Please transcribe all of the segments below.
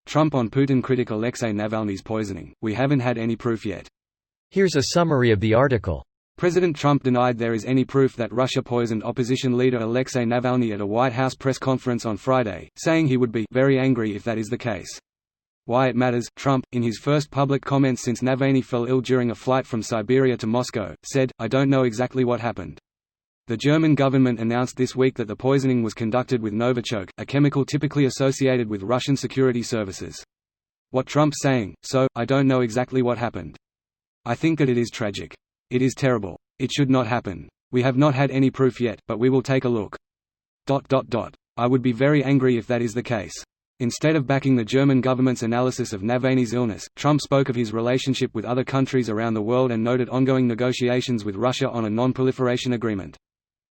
Trump on Putin. Critic Alexei Navalny's poisoning, we haven't had any proof yet. Here's a summary of the article. President Trump denied there is any proof that Russia poisoned opposition leader Alexei Navalny at a White House press conference on Friday, saying he would be very angry if that is the case. Why it matters, Trump, in his first public comments since Navalny fell ill during a flight from Siberia to Moscow, said, "I don't know exactly what happened." The German government announced this week that the poisoning was conducted with Novichok, a chemical typically associated with Russian security services. What Trump's saying, "So, I don't know exactly what happened. I think that it is tragic. It is terrible. It should not happen. We have not had any proof yet, but we will take a look. I would be very angry if that is the case." Instead of backing the German government's analysis of Navalny's illness, Trump spoke of his relationship with other countries around the world and noted ongoing negotiations with Russia on a non-proliferation agreement.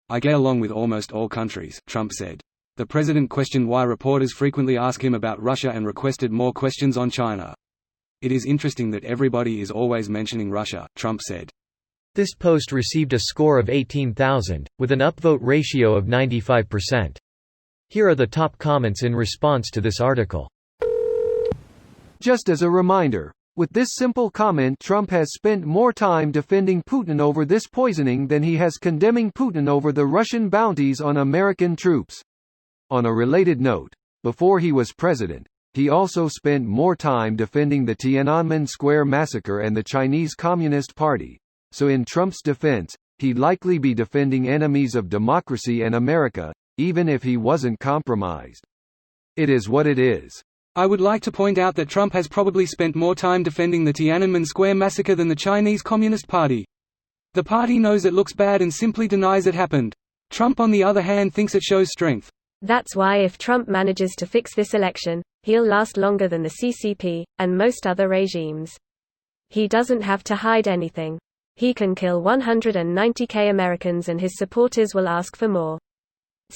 "I get along with almost all countries," Trump said. The president questioned why reporters frequently ask him about Russia and requested more questions on China. "It is interesting that everybody is always mentioning Russia," Trump said. This post received a score of 18,000, with an upvote ratio of 95%. Here are the top comments in response to this article. Just as a reminder, with this simple comment, Trump has spent more time defending Putin over this poisoning than he has condemning Putin over the Russian bounties on American troops. On a related note, before he was president, he also spent more time defending the Tiananmen Square massacre and the Chinese Communist Party. So in Trump's defense, he'd likely be defending enemies of democracy and America, even if he wasn't compromised. It is what it is. I would like to point out that Trump has probably spent more time defending the Tiananmen Square massacre than the Chinese Communist Party. The party knows it looks bad and simply denies it happened. Trump on the other hand thinks it shows strength. That's why if Trump manages to fix this election, he'll last longer than the CCP, and most other regimes. He doesn't have to hide anything. He can kill 190,000 Americans and his supporters will ask for more.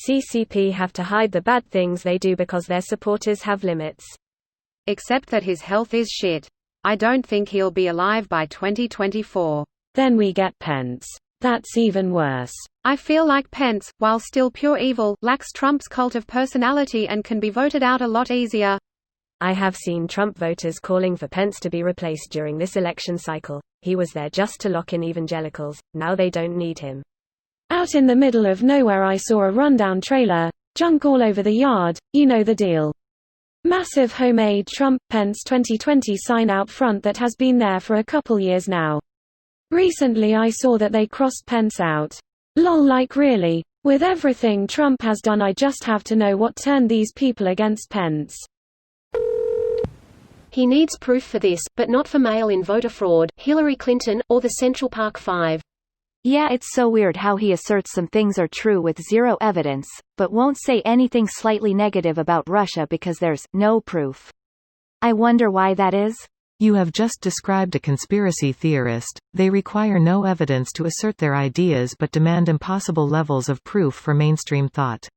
CCP have to hide the bad things they do because their supporters have limits. Except that his health is shit. I don't think he'll be alive by 2024. Then we get Pence. That's even worse. I feel like Pence, while still pure evil, lacks Trump's cult of personality and can be voted out a lot easier. I have seen Trump voters calling for Pence to be replaced during this election cycle. He was there just to lock in evangelicals, now they don't need him. Out in the middle of nowhere I saw a rundown trailer, junk all over the yard, you know the deal. Massive homemade Trump-Pence 2020 sign out front that has been there for a couple years now. Recently I saw that they crossed Pence out. Lol, like really? With everything Trump has done I just have to know what turned these people against Pence. He needs proof for this, but not for mail-in voter fraud, Hillary Clinton, or the Central Park Five. Yeah, it's so weird how he asserts some things are true with zero evidence, but won't say anything slightly negative about Russia because there's no proof. I wonder why that is? You have just described a conspiracy theorist. They require no evidence to assert their ideas but demand impossible levels of proof for mainstream thought.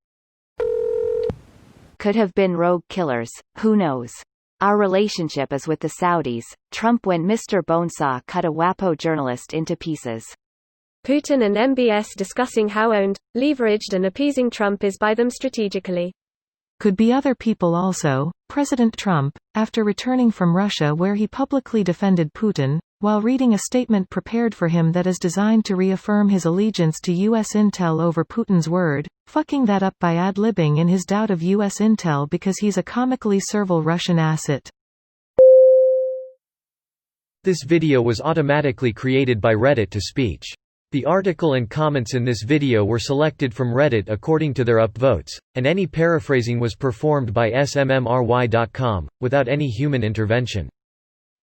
Could have been rogue killers, who knows? Our relationship is with the Saudis. Trump when Mr. Bonesaw cut a WAPO journalist into pieces. Putin and MBS discussing how owned, leveraged and appeasing Trump is by them strategically. Could be other people also. President Trump, after returning from Russia where he publicly defended Putin, while reading a statement prepared for him that is designed to reaffirm his allegiance to U.S. intel over Putin's word, fucking that up by ad-libbing in his doubt of U.S. intel because he's a comically servile Russian asset. This video was automatically created by Reddit to speech. The article and comments in this video were selected from Reddit according to their upvotes, and any paraphrasing was performed by smmry.com, without any human intervention.